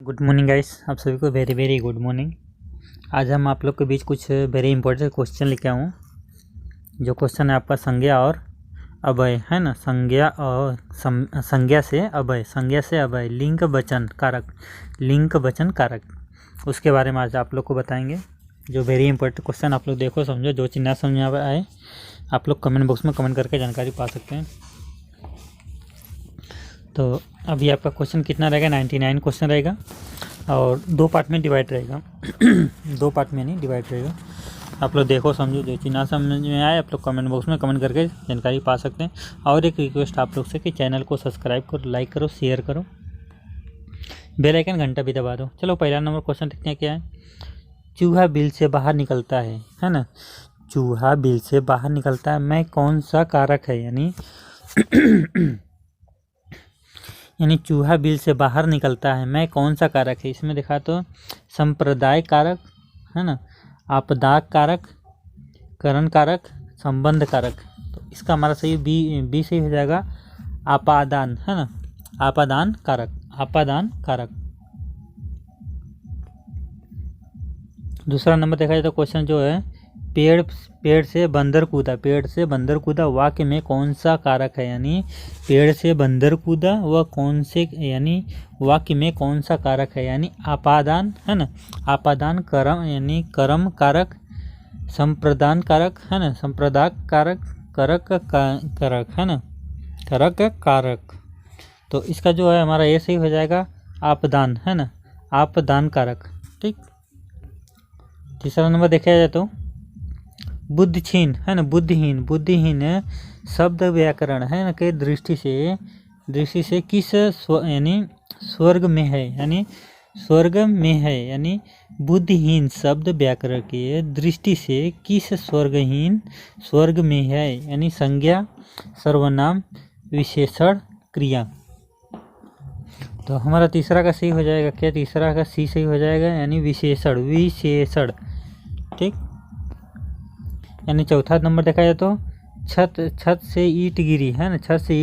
Good morning guys, आप सभी को वेरी वेरी गुड मॉर्निंग। आज हम आप लोग के बीच कुछ वेरी इंपॉर्टेंट क्वेश्चन लेके आऊँ। जो क्वेश्चन है आपका संज्ञा और अव्यय है ना। संज्ञा और संज्ञा से अव्यय लिंग वचन कारक उसके बारे में आज आप लोग को बताएंगे। जो वेरी इंपॉर्टेंट क्वेश्चन आप लोग देखो समझो। जो चीज़ ना समझ में आए आप लोग कमेंट बॉक्स में कमेंट करके जानकारी पा सकते हैं। तो अभी आपका क्वेश्चन कितना रहेगा, 99 क्वेश्चन रहेगा और दो पार्ट में डिवाइड रहेगा। दो पार्ट में नहीं डिवाइड रहेगा। आप लोग देखो समझो। जो चीज़ ना समझ में आए आप लोग कमेंट बॉक्स में कमेंट करके जानकारी पा सकते हैं। और एक रिक्वेस्ट आप लोग से कि चैनल को सब्सक्राइब करो, लाइक करो, शेयर करो, बेल आइकन घंटा भी दबा दो। चलो पहला नंबर क्वेश्चन देखते हैं क्या है। चूहा बिल से बाहर निकलता है ना। चूहा बिल से बाहर निकलता है मैं कौन सा कारक है, यानी चूहा बिल से बाहर निकलता है मैं कौन सा कारक है। इसमें देखा तो संप्रदाय कारक है ना, आपदा कारक, करण कारक, संबंध कारक। तो इसका हमारा सही बी सही हो जाएगा, आपादान है ना, आपादान कारक। दूसरा नंबर देखा जाए तो क्वेश्चन जो है पेड़ से बंदर कूदा वाक्य में कौन सा कारक है, यानी पेड़ से बंदर कूदा व कौन से, यानी वाक्य में कौन सा कारक है, यानी आपादान है ना, आपादान कर्म यानी कर्म कारक, संप्रदान कारक है ना, संप्रदाक कारक, करक है ना, करक कारक। तो इसका जो है हमारा ये सही हो जाएगा, आपदान है ना, आपदान कारक। ठीक। तीसरा नंबर देखा जाए तो बुद्धिहीन है ना, बुद्धिहीन शब्द व्याकरण है ना के दृष्टि से किस यानी स्वर्ग में है, यानी बुद्धिहीन शब्द व्याकरण के दृष्टि से किस स्वर्ग में है, यानी संज्ञा, सर्वनाम, विशेषण, क्रिया। तो हमारा तीसरा का सही हो जाएगा क्या, तीसरा का सी सही हो जाएगा, यानी विशेषण। ठीक। यानी चौथा नंबर देखा जाए तो छत से ईंट गिरी है ना, छत से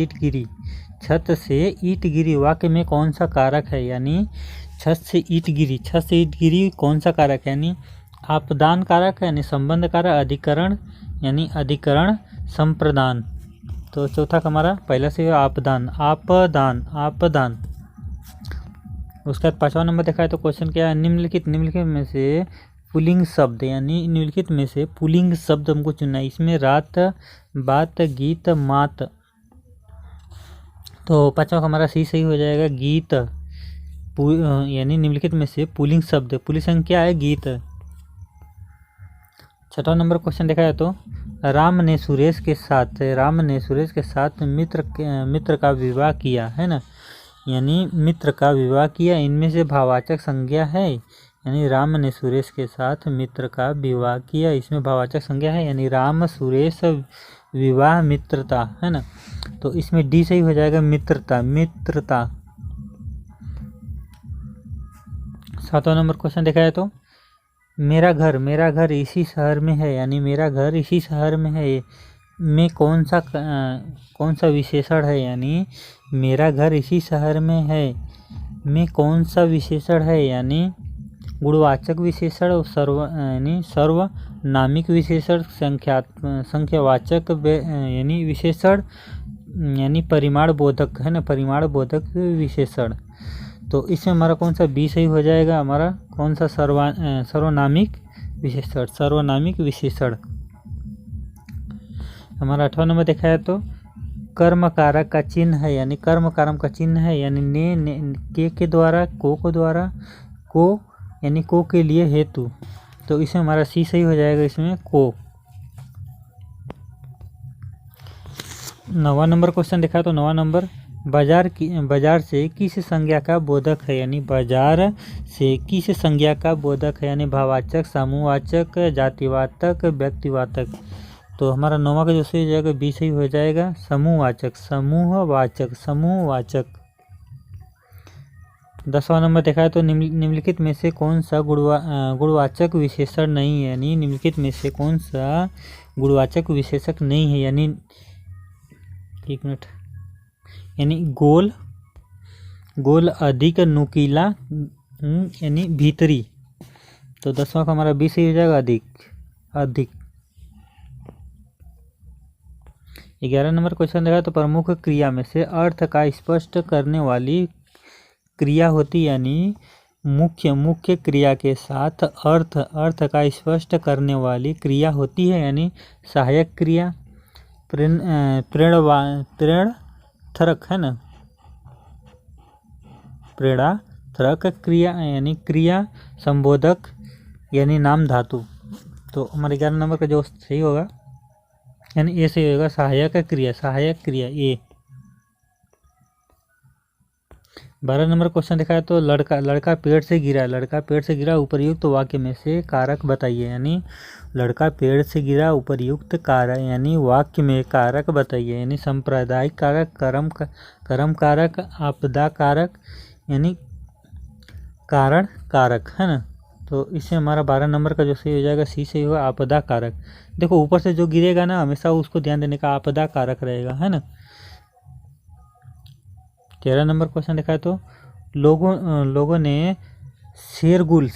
ईंट गिरी वाक्य में कौन सा कारक है, यानी छत से ईंट गिरी कौन सा कारक है, यानी आपदान कारक है, यानी संबंध कारक, अधिकरण यानी अधिकरण, संप्रदान। तो चौथा का हमारा पहला से आपदान। उसके बाद पांचवा नंबर देखा है तो क्वेश्चन क्या है, निम्नलिखित में से पुल्लिंग शब्द, यानी निम्नलिखित में से पुल्लिंग शब्द हमको चुनना है। इसमें रात, बात, गीत, मात। तो पांचवा हमारा सही हो जाएगा, गीत। यानी निम्नलिखित में से पुल्लिंग शब्द, पुल्लिंग संख्या है गीत। छठा नंबर क्वेश्चन देखा जाए तो राम ने सुरेश के साथ मित्र का विवाह किया है ना, यानी मित्र का विवाह किया, इनमें से भाववाचक संज्ञा है, यानी राम ने सुरेश के साथ मित्र का विवाह किया, इसमें भाववाचक संज्ञा है, यानी राम सुरेश विवाह मित्रता है ना। तो इसमें डी सही हो जाएगा, मित्रता। सातवां नंबर क्वेश्चन देखा जाए तो मेरा घर इसी शहर में है, यानी मेरा घर इसी शहर में है में कौन सा विशेषण है, यानी मेरा घर इसी शहर में है में कौन सा विशेषण है, यानी गुणवाचक विशेषण, यानी सर्वनामिक विशेषण, संख्यावाचक यानी विशेषण, यानी परिमाण बोधक है ना, परिमाण बोधक विशेषण। तो इसमें हमारा कौन सा बी सही हो जाएगा, हमारा कौन सा सर्वनामिक विशेषण। हमारा 8वां नंबर देखा है तो कर्म कारक का चिन्ह है, यानी कर्म कारक का चिन्ह है, यानी ने के द्वारा, को द्वारा, को यानी को के लिए, हेतु। तो इसमें हमारा सी सही हो जाएगा, इसमें को। 9वां नंबर क्वेश्चन देखा तो 9वां नंबर बाजार से किस संज्ञा का बोधक है, यानी बाजार से किस संज्ञा का बोधक है, यानी भाववाचक, समूहवाचक, जातिवाचक, व्यक्तिवाचक। तो हमारा 9वां का जो सही हो जाएगा बी सही हो जाएगा, समूहवाचक। 10वां नंबर देखा है तो निम्नलिखित में से कौन सा गुणवाचक विशेषण नहीं है, यानी निम्नलिखित में से कौन सा गुणवाचक विशेषक नहीं है, यानी एक मिनट, यानी गोल, अधिक, नुकीला, यानी भीतरी। तो 10वां का हमारा बी सही हो जाएगा, अधिक। अधिक। 11 नंबर क्वेश्चन देखा तो प्रमुख क्रिया में से अर्थ का स्पष्ट करने वाली क्रिया होती, यानी मुख्य क्रिया के साथ अर्थ का स्पष्ट करने वाली क्रिया होती है, यानी सहायक क्रिया, प्रेरणार्थक है ना, प्रेरणार्थक क्रिया यानी क्रिया, संबोधक यानी नाम धातु। तो हमारे 11 नंबर का जो सही होगा यानी ए सही होगा, सहायक क्रिया ए। 12 नंबर क्वेश्चन देखा है तो लड़का पेड़ से गिरा उपरयुक्त वाक्य में से कारक बताइए, यानी लड़का पेड़ से गिरा उपरयुक्त कारक यानी वाक्य में कारक बताइए, यानी सांप्रदायिक कारक, कर्म कारक, आपदा कारक यानी कारण कारक है ना। तो इससे हमारा 12 नंबर का जो सही हो जाएगा सी सही होगा, आपदा कारक। देखो ऊपर से जो गिरेगा ना हमेशा उसको ध्यान देने का, आपदा कारक रहेगा है ना। 13 नंबर क्वेश्चन देखा है तो लोगों ने शेरगुल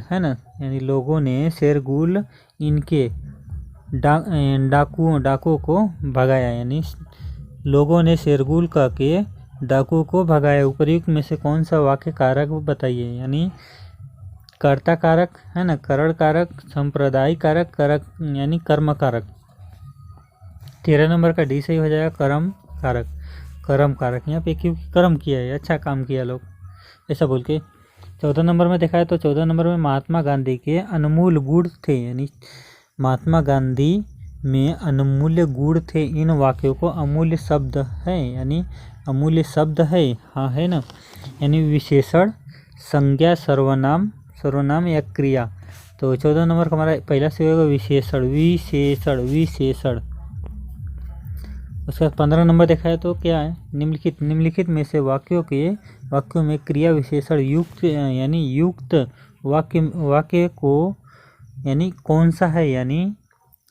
है ना, यानी लोगों ने शेरगुल इनके डाकुओं को भगाया, यानी लोगों ने शेरगुल का के डाकुओं को भगाया। उपयुक्त में से कौन सा वाक्य कारक बताइए, यानी कर्ता कारक है ना, करण कारक, सांप्रदायिक कारक यानी कर्म कारक। 13 नंबर का डी सही हो जाएगा, कर्म कारक। यहाँ पे क्योंकि कर्म किया है, अच्छा काम किया लोग, ऐसा बोल के। 14 नंबर में देखा है तो 14 नंबर में महात्मा गांधी के अनमोल गुण थे, यानी महात्मा गांधी में अनमूल्य गुण थे। इन वाक्यों को अमूल्य शब्द है, यानी अमूल्य शब्द है, हाँ है ना, यानी विशेषण, संज्ञा, सर्वनाम या क्रिया। तो 14 नंबर का हमारा पहला से होगा विशेषण। उसके बाद 15 नंबर देखा है तो क्या है, निम्नलिखित में से वाक्यों में क्रिया विशेषण युक्त यानी युक्त वाक्य को यानी कौन सा है, यानी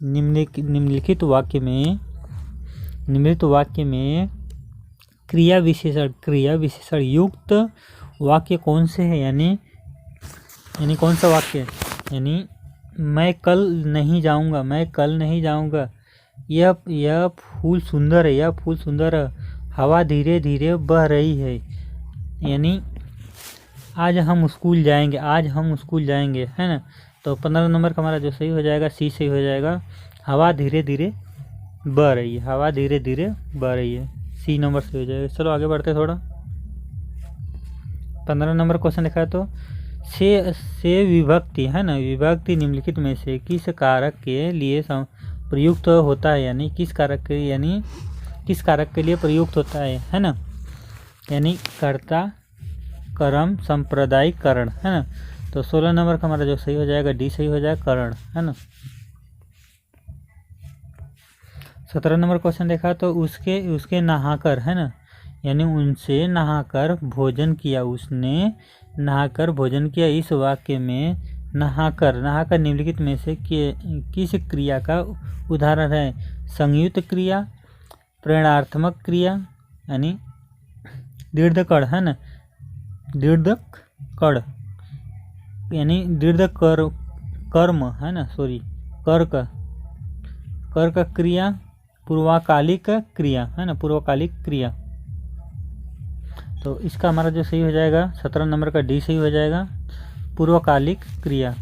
निम्नलिखित वाक्य में क्रिया विशेषण युक्त वाक्य कौन से है, यानी कौन सा वाक्य, यानी मैं कल नहीं जाऊंगा, यह फूल सुंदर है, हवा धीरे धीरे बह रही है, यानी आज हम स्कूल जाएंगे है ना। तो 15 नंबर का हमारा जो सही हो जाएगा सी सही हो जाएगा, हवा धीरे धीरे बह रही है, सी नंबर से हो जाएगा। चलो आगे बढ़ते थोड़ा। 15 नंबर क्वेश्चन देखा है तो से विभक्ति है ना, विभक्ति निम्नलिखित में से किस कारक के लिए प्रयुक्त होता है, यानी किस कारक के लिए प्रयुक्त होता है ना, यानी कर्ता, कर्म, सांप्रदायिक, करण है ना। तो 16 नंबर का हमारा जो सही हो जाएगा डी सही हो जाएगा, करण है ना। 17 नंबर क्वेश्चन देखा तो उसके नहाकर है ना, यानी उनसे नहाकर भोजन किया, उसने नहाकर भोजन किया। इस वाक्य में नहाकर निम्नलिखित में से किस क्रिया का उदाहरण है, संयुक्त क्रिया, प्रेरणात्मक क्रिया यानी दीर्घकड़ है ना, दीर्घकड़ यानी कर्म है ना, कर्क क्रिया, पूर्वकालिक क्रिया है ना, पूर्वकालिक क्रिया। तो इसका हमारा जो सही हो जाएगा 17 नंबर का डी सही हो जाएगा, पूर्वकालिक क्रिया।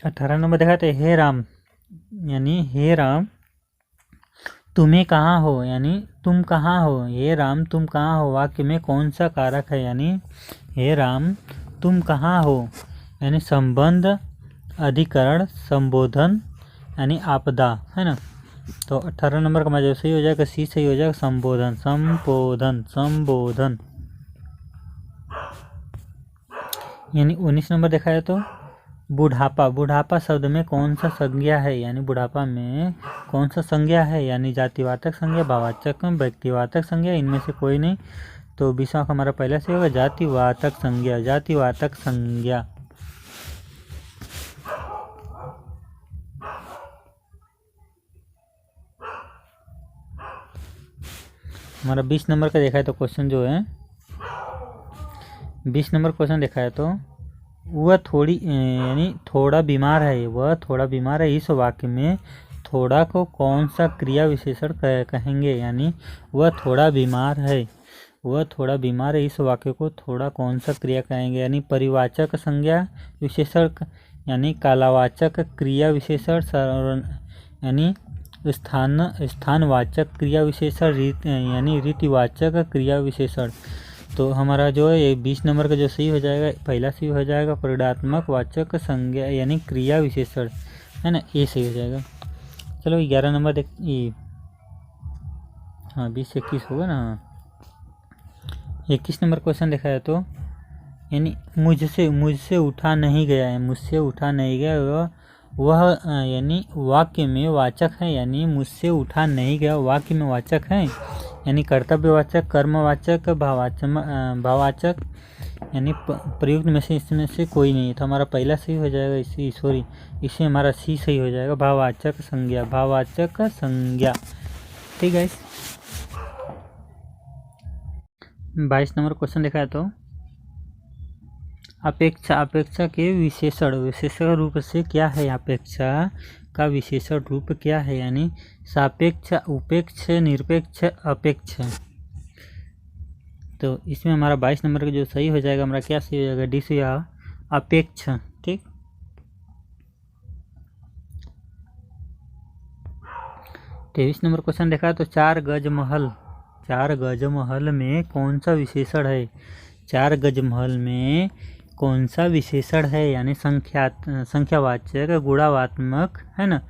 18 नंबर देखा तो हे राम यानी हे राम तुम्हें कहाँ हो, यानी तुम कहाँ हो, हे राम तुम कहाँ हो, वाक्य में कौन सा कारक है, यानी हे राम तुम कहाँ हो, यानी संबंध, अधिकरण, संबोधन यानी आपदा है ना। तो 18 नंबर का जो सही हो जाएगा सी सही हो जाएगा, संबोधन। यानी 19 नंबर देखा जाए तो बुढ़ापा शब्द में कौन सा संज्ञा है, यानी बुढ़ापा में कौन सा संज्ञा है, यानी जातिवाचक संज्ञा, भाववाचक, व्यक्तिवाचक संज्ञा, इनमें से कोई नहीं। तो 20 का हमारा पहले से होगा जातिवाचक संज्ञा। हमारा 20 नंबर का देखा है तो क्वेश्चन जो है 20 नंबर क्वेश्चन देखा है तो वह थोड़ी यानी थोड़ा बीमार है, वह थोड़ा बीमार है, इस वाक्य में थोड़ा को कौन सा क्रिया विशेषण कहेंगे। यानी वह थोड़ा बीमार है, वह थोड़ा बीमार है, इस वाक्य को थोड़ा कौन सा क्रिया कहेंगे। यानी परिवाचक संज्ञा विशेषण, यानी कालावाचक क्रिया विशेषण, यानी स्थानवाचक क्रिया विशेषण, यानी रीतिवाचक क्रिया विशेषण। तो हमारा जो है ये 20 नंबर का जो सही हो जाएगा, पहला सही हो जाएगा परिणात्मक वाचक संज्ञा यानी क्रिया विशेषण, है ना, ये सही हो जाएगा। चलो 11 नंबर देख ये, हाँ 20 से 21 होगा ना। 21 नंबर क्वेश्चन देखा है तो यानी मुझसे उठा नहीं गया है, मुझसे उठा नहीं गया वह यानी वाक्य में वाचक है। यानी मुझसे उठा नहीं गया वाक्य में वाचक है, यानी कर्तव्यवाचक, कर्मवाचक, भाववाचक, यानी प्रयुक्त में से इसमें से कोई नहीं है। तो हमारा पहला सही हो जाएगा, इसे हमारा सी सही हो जाएगा, भाववाचक संज्ञा, भाववाचक संज्ञा। ठीक है। 22 नंबर क्वेश्चन देखा है तो अपेक्षा के विशेषण रूप से क्या है, अपेक्षा का विशेषण रूप क्या है। यानी सापेक्ष, उपेक्ष, निरपेक्ष, अपेक्ष। तो इसमें हमारा 22 नंबर का जो सही हो जाएगा, हमारा क्या सही हो जाएगा, डी से अपेक्ष। ठीक। 23 नंबर क्वेश्चन देखा तो 4 गज महल में कौन सा विशेषण है। 4 गज महल में कौन सा विशेषण है। यानी संख्यावाचक, गुणात्मक, है ना,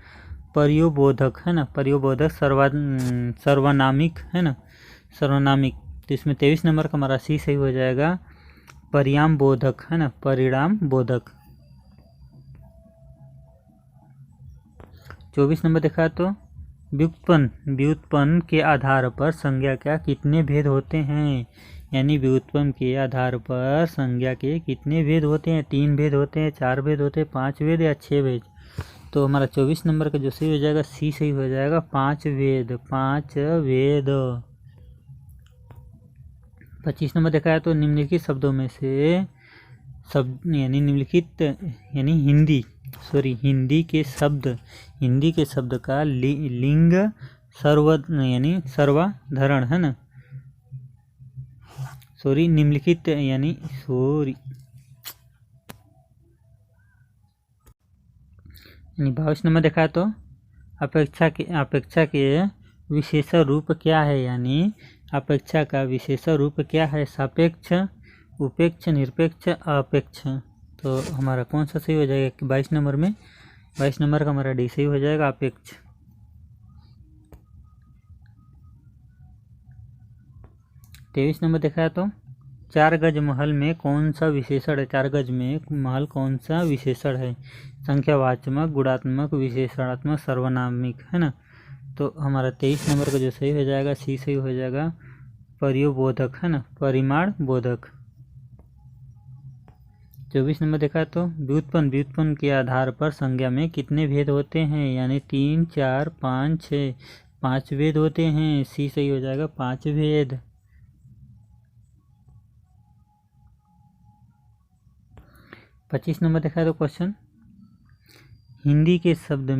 पर्योबोधक, है ना, पर्योबोधक, सर्वनामिक, है ना, सर्वनामिक। तो इसमें 23 नंबर का हमारा सी सही हो जाएगा, परिणाम बोधक, है ना, परिणाम बोधक। 24 नंबर देखा तो व्युत्पन्न के आधार पर संज्ञा का कितने भेद होते हैं। यानी व्युत्पन्न के आधार पर संज्ञा के कितने भेद होते हैं। 3 भेद होते हैं, 4 भेद होते हैं, 5 भेद या 6 भेद। तो हमारा 24 नंबर का जो सही हो जाएगा, सी सही हो जाएगा, 5 भेद, 5 भेद। 25 नंबर देखा है तो निम्नलिखित शब्दों में से यानी निम्नलिखित यानी हिंदी के शब्द का लिंग यानी सर्वधारण, है ना, निम्नलिखित यानी 22 नंबर देखा तो अपेक्षा के विशेषण रूप क्या है। यानी अपेक्षा का विशेषण रूप क्या है, सापेक्ष, उपेक्ष, निरपेक्ष, अपेक्ष। तो हमारा कौन सा सही हो जाएगा कि 22 नंबर में, 22 नंबर का हमारा डी सही हो जाएगा, अपेक्ष। 23 नंबर देखा है तो 4 गज महल में कौन सा विशेषण है। 4 गज में महल कौन सा विशेषण है, संख्यावाचक, गुणात्मक, विशेषणात्मक, सर्वनामिक, है ना। तो हमारा 23 नंबर का जो सही हो जाएगा, सी सही हो जाएगा, पर्योबोधक, है ना, परिमाण बोधक। 24 नंबर देखा तो व्युत्पन्न के आधार पर संज्ञा में कितने भेद होते हैं। यानी 3, 4, 5, 6, 5 भेद होते हैं, सी सही हो जाएगा, 5 भेद। 25 नंबर देखा तो क्वेश्चन हिंदी के शब्दों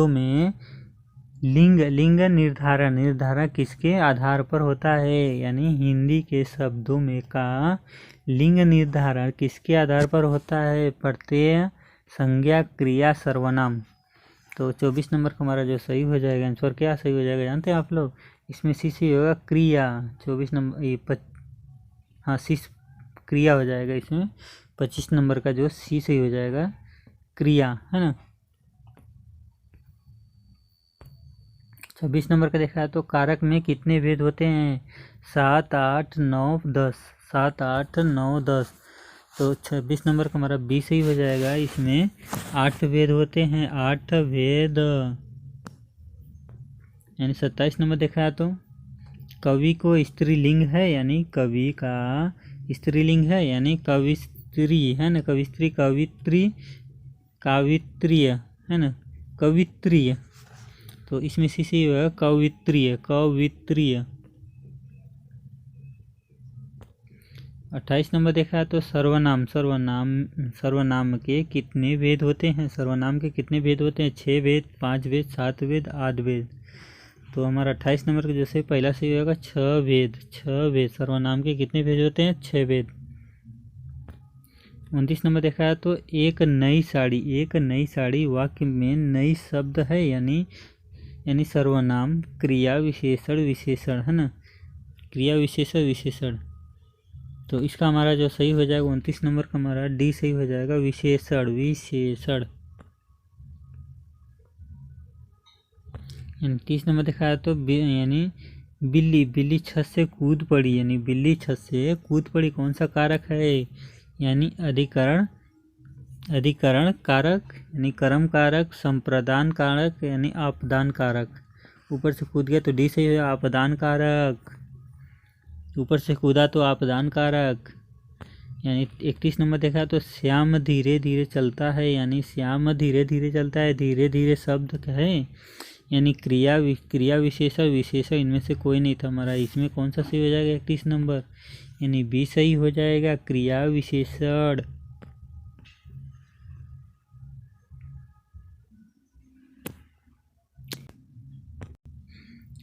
में लिंग निर्धारण किसके आधार पर होता है। यानी हिंदी के शब्दों में का लिंग निर्धारण किसके आधार पर होता है, प्रत्यय, संज्ञा, क्रिया, सर्वनाम। तो 24 नंबर का हमारा जो सही हो जाएगा, आंसर क्या सही हो जाएगा जानते हैं आप लोग, इसमें सी सी होगा, क्रिया। 24 नंबर हाँ सी क्रिया हो जाएगा इसमें। 25 नंबर का जो सी सही हो जाएगा, क्रिया, है ना। 26 नंबर का देखा है तो कारक में कितने भेद होते हैं, 7, 8, 9, 10, 7, 8, 9, 10। तो 26 नंबर का हमारा बी सही हो जाएगा, इसमें 8 भेद होते हैं, 8 भेद। यानी 27 नंबर देखा है तो कवि को स्त्रीलिंग है, यानी कवि का स्त्रीलिंग है, यानी कविस्त्री, है ना, कविस्त्री, कवित्री, कावित्रीय, है ना, कवित्रीय। तो इसमें सी सही होगा कवित्रीय, कवित्रीय। 28 नंबर देखा तो सर्वनाम, सर्वनाम, सर्वनाम के कितने वेद होते हैं? सर्वनाम के कितने वेद होते हैं? 6 वेद, 5 वेद, 7 वेद, 8 वेद। तो हमारा 28 नंबर का जैसे पहला सही होगा 6 वेद, 6 वेद। सर्वनाम के कितने वेद होते हैं? 6 वेद। 29 नंबर देखा है तो एक नई साड़ी, एक नई साड़ी वाक्य में नई शब्द है यानी सर्वनाम, क्रिया, विशेषण, विशेषण है ना, क्रिया, विशेषण, विशेषण। तो इसका हमारा जो सही हो जाएगा 29 नंबर का हमारा डी सही हो जाएगा, विशेषण, विशेषण। 30 नंबर देखा है तो यानी बिल्ली, बिल्ली छत से कूद पड़ी, यानी बिल्ली छत से कूद पड़ी कौन सा कारक है? यानी अधिकरण, अधिकरण कारक यानी कर्म कारक, संप्रदान कारक यानी आपदान कारक। ऊपर से कूद गया तो डी सही है, आपदान कारक। ऊपर से कूदा तो आपदान कारक। यानी 31 नंबर देखा तो श्याम धीरे धीरे चलता है, यानी श्याम धीरे धीरे चलता है, धीरे धीरे शब्द है यानी क्रिया, क्रिया विशेषण, विशेषण इनमें से कोई नहीं था हमारा। इसमें कौन सा सही हो जाएगा 31 नंबर? यानी बी सही हो जाएगा, क्रिया विशेषण।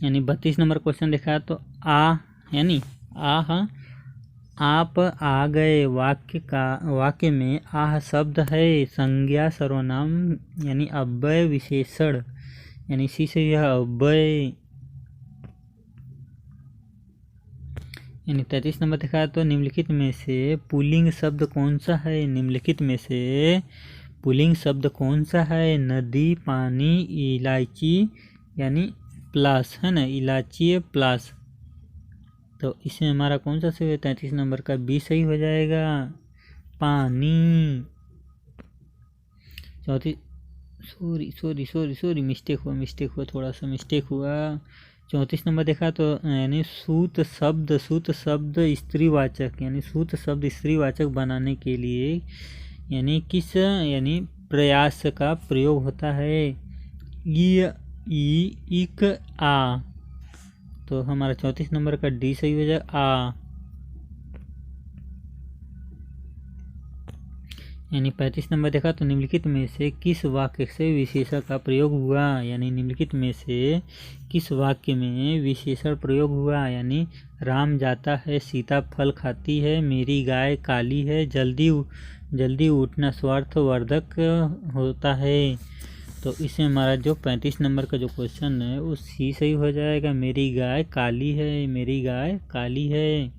यानी 32 नंबर क्वेश्चन देखा तो यानी आप आ गए वाक्य में आह शब्द है संज्ञा, सर्वनाम यानी अव्यय, विशेषण यानी इसी से यह अव्यय। यानी 33 नंबर देखा तो निम्नलिखित में से पुल्लिंग शब्द कौन सा है? निम्नलिखित में से पुल्लिंग शब्द कौन सा है? नदी, पानी, इलायची यानी प्लस है ना, इलायची प्लस। तो इसमें हमारा कौन सा सही है? 33 नंबर का बी सही हो जाएगा, पानी। 34 मिस्टेक हुआ, थोड़ा सा मिस्टेक हुआ। 34 नंबर देखा तो यानी सूत शब्द स्त्रीवाचक, यानी सूत शब्द स्त्रीवाचक बनाने के लिए यानी किस यानी प्रयास का प्रयोग होता है? इक, आ। तो हमारा 34 नंबर का डी सही हो जाएगा, आ। यानी 35 नंबर देखा तो निम्नलिखित में से किस वाक्य से विशेषण का प्रयोग हुआ? यानी निम्नलिखित में से किस वाक्य में विशेषण प्रयोग हुआ? यानी राम जाता है, सीता फल खाती है, मेरी गाय काली है, जल्दी उठना स्वार्थवर्धक होता है। तो इसमें हमारा जो 35 नंबर का जो क्वेश्चन है वो सी सही हो जाएगा, मेरी गाय काली है, मेरी गाय काली है।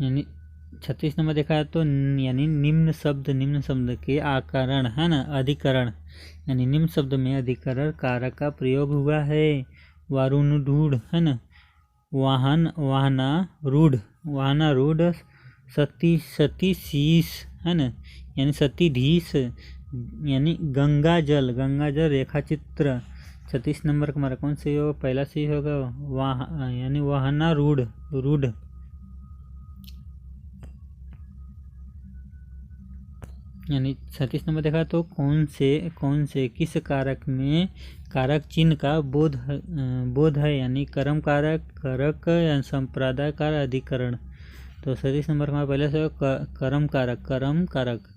यानी 36 नंबर देखा है तो यानी निम्न शब्द के आकरण है ना, अधिकरण यानी निम्न शब्द में अधिकरण कारक का प्रयोग हुआ है। वारुणूढ़ है ना, वाहनारूढ़, सती शीश है ना, यानी सतीधीश यानी गंगा जल रेखा चित्र। 36 नंबर का हमारा कौन सही होगा? पहला सही होगा यानी वाहनारूढ़। यानी 37 नंबर देखा तो कौन से किस कारक में कारक चिन्ह का बोध है? यानी कर्म कारक या संप्रदाय कारक, अधिकरण। तो 37 नंबर का पहले से कर्म कारक।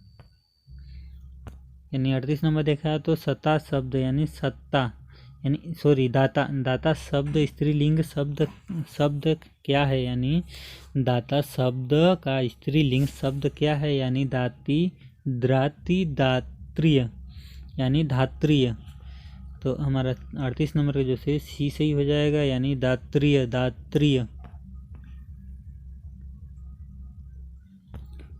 यानी 38 नंबर देखा तो सत्ता शब्द यानी सत्ता यानी दाता शब्द स्त्रीलिंग शब्द क्या है? यानी दाता शब्द का स्त्रीलिंग शब्द क्या है? यानी दात्रीय यानी धात्रीय। तो हमारा 38 नंबर का जो से सी सही हो जाएगा, यानी दात्रीय।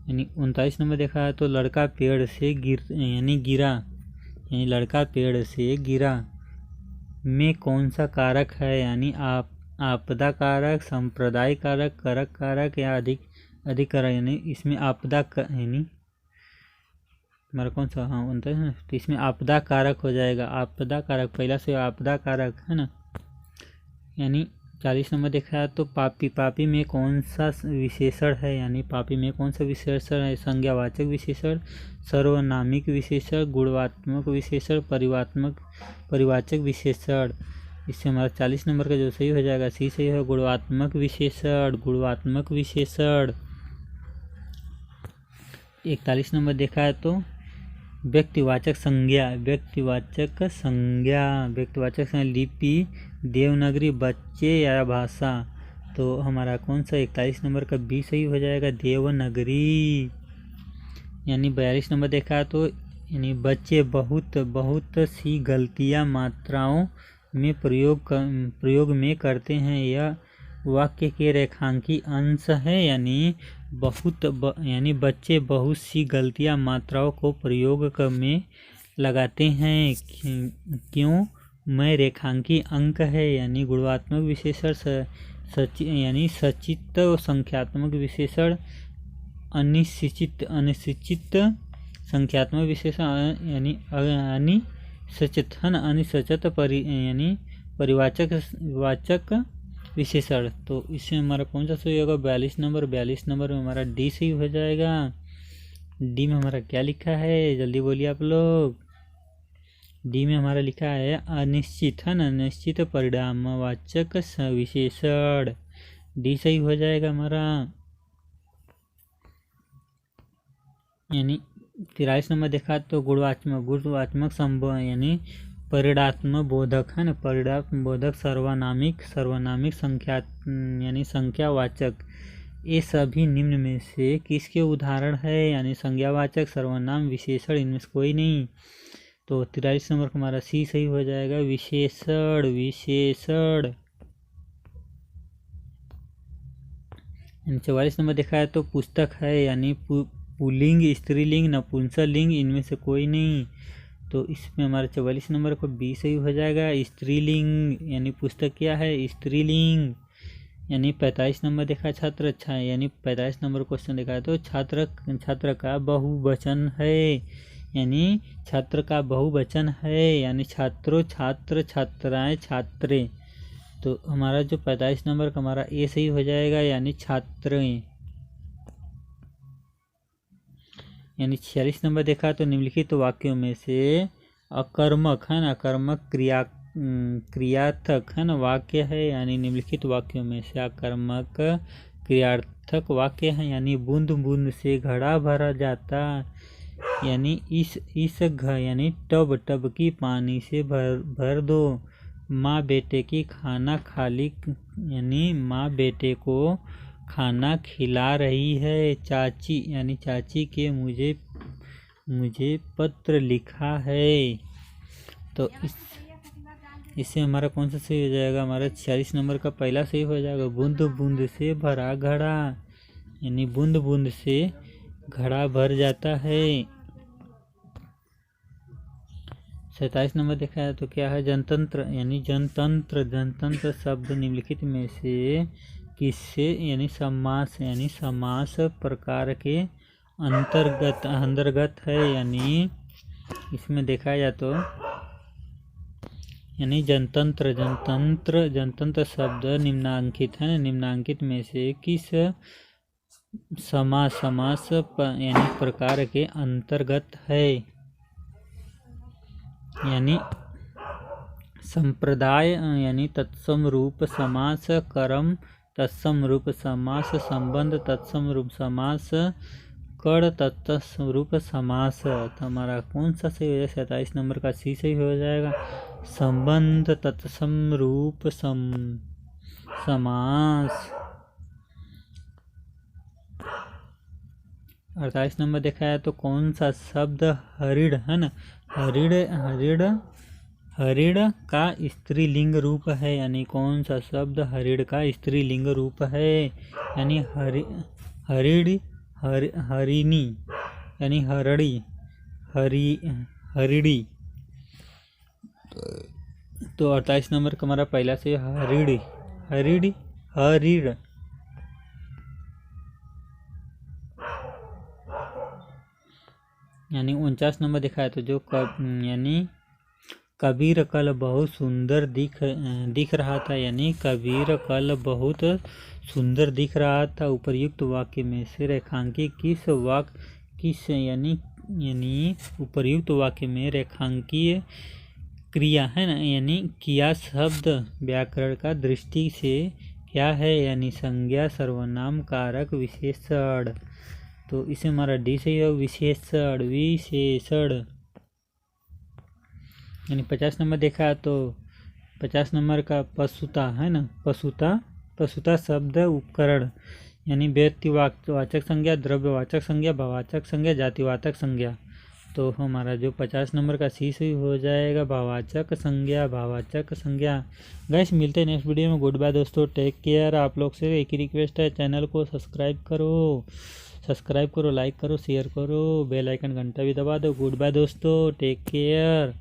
यानी 39 नंबर देखा है तो लड़का पेड़ से गिरा यानी लड़का पेड़ से गिरा में कौन सा कारक है? यानी आपदा कारक, संप्रदाय कारक, करक कारक या अधिकरण। यानी इसमें आपदा यानी हमारा कौन सा 29 है तो इसमें आपदा कारक हो जाएगा, आपदा कारक पहला से आपदा कारक है ना। यानी 40 नंबर देखा है तो पापी, पापी में कौन सा विशेषण है, यानी पापी में कौन सा विशेषण है, संज्ञावाचक विशेषण, सर्वनामिक विशेषण, गुणात्मक विशेषण, परिवाचक विशेषण। इससे हमारा 40 नंबर का जो सही हो जाएगा, सी सही है, गुणात्मक विशेषण, गुणात्मक विशेषण। 41 नंबर देखा है तो व्यक्तिवाचक संज्ञा, व्यक्तिवाचक संज्ञा, व्यक्तिवाचक संज्ञा, लिपि, देवनागरी, बच्चे या भाषा। तो हमारा कौन सा 41 नंबर का बी सही हो जाएगा, देवनागरी। यानी 42 नंबर देखा तो यानी बच्चे बहुत बहुत सी गलतियां मात्राओं में प्रयोग में करते हैं, यह वाक्य के रेखांकी अंश है। यानी यानी बच्चे बहुत सी गलतियां मात्राओं को प्रयोग में लगाते हैं, क्यों, मैं रेखांकी अंक है। यानी गुणात्मक विशेषण यानी सचित संख्यात्मक विशेषण, अनिश्चित संख्यात्मक विशेषण, यानी अनिश्चित यानी परिवाचक विशेषण। तो इससे हमारा कौन सा सही होगा, 42 नंबर। 42 नंबर में हमारा डी सही हो जाएगा। डी में हमारा क्या लिखा है, जल्दी बोलिए आप लोग। डी में हमारा लिखा है अनिश्चित, है ना, अनिश्चित परिणामवाचक विशेषण। डी सही हो जाएगा हमारा। यानी 43 नंबर देखा तो गुणात्मक संबंध यानी परिणात्मक बोधक, है ना, परिणात्मक बोधक, सर्वनामिक संख्या यानी संख्यावाचक। ये सभी निम्न में से किसके उदाहरण है, यानी संज्ञावाचक, सर्वनाम, विशेषण, इनमें से कोई नहीं। तो 43 नंबर का हमारा सी सही हो जाएगा, विशेषण। 44 नंबर देखा है तो पुस्तक है, यानी पुल्लिंग, स्त्रीलिंग, नपुंसकलिंग, इनमें से कोई नहीं। तो इसमें हमारा 44 नंबर को बी सही हो जाएगा, स्त्रीलिंग। यानी पुस्तक क्या है, स्त्रीलिंग। यानी 45 नंबर देखा छात्र, अच्छा है, यानी 45 नंबर क्वेश्चन देखा है तो छात्र का बहुवचन है, यानी छात्र का बहुवचन है, यानी छात्रों, छात्र, छात्राएं, छात्रे। तो हमारा जो 45 नंबर का हमारा ए सही हो जाएगा, यानी छात्रें। यानी 46 नंबर देखा तो निम्नलिखित वाक्यों में से अकर्मक, है ना, अकर्मक क्रियार्थक, है ना, वाक्य है। यानी निम्नलिखित वाक्यों में से अकर्मक क्रियार्थक वाक्य है। यानी बूंद बूंद से घड़ा भरा जाता, यानी इस यानी टब की पानी से भर दो। माँ बेटे की खाना खाली, यानी माँ बेटे को खाना खिला रही है। चाची, यानी चाची के मुझे पत्र लिखा है। तो इससे हमारा कौन सा सही हो जाएगा, हमारा 46 नंबर का पहला सही हो जाएगा, बूंद बूंद से भरा घड़ा, यानी बूंद बूंद से घड़ा भर जाता है। 27 नंबर देखा है तो क्या है, जनतंत्र, यानी जनतंत्र शब्द निम्नलिखित में से किससे, यानी समास प्रकार के अंतर्गत है। यानी इसमें देखा जाए तो यानी जनतंत्र शब्द निम्नांकित है, निम्नांकित में से किस समास यानी प्रकार के अंतर्गत है। यानी संप्रदाय, यानी तत्सम रूप समास, कर्म तत्सम रूप समास, संबंध तत्सम रूप समास, कड़ तत्सम रूप समास। तो हमारा कौन सा सही हो जाएगा, 27 नंबर का सी सही हो जाएगा, संबंध तत्सम रूप समास। 28 नंबर देखा है तो कौन सा शब्द हरिण, है ना, हरिण का स्त्रीलिंग रूप है। यानी कौन सा शब्द हरिण का स्त्रीलिंग रूप है, यानी हरिणी, यानी हरिड़ी। तो 28 नंबर का हमारा पहला से हरिड़। यानी 49 नंबर देखा है तो जो यानी कबीर कल बहुत सुंदर दिख रहा था, यानी कबीर कल बहुत सुंदर दिख रहा था। उपर्युक्त वाक्य में से रेखांकित किस यानी उपर्युक्त वाक्य में रेखांकीय क्रिया है ना, यानी किया शब्द व्याकरण का दृष्टि से क्या है, यानी संज्ञा, सर्वनाम, कारक, विशेषण। तो इसे हमारा डी सही होगा, विशेषण। यानी 50 नंबर देखा तो 50 नंबर का पशुता है ना, पशुता शब्द उपकरण, यानी व्यक्तिवाचक संज्ञा, द्रव्यवाचक संज्ञा, भाववाचक संज्ञा, जातिवाचक संज्ञा। तो हमारा जो 50 नंबर का सी सही हो जाएगा, भाववाचक संज्ञा। गाइस मिलते हैं नेक्स्ट वीडियो में। गुड बाय दोस्तों, टेक केयर। आप लोग से एक ही रिक्वेस्ट है, चैनल को सब्सक्राइब करो, लाइक करो, शेयर करो, बेल आइकन घंटा भी दबा दो। गुड बाय दोस्तों, टेक केयर।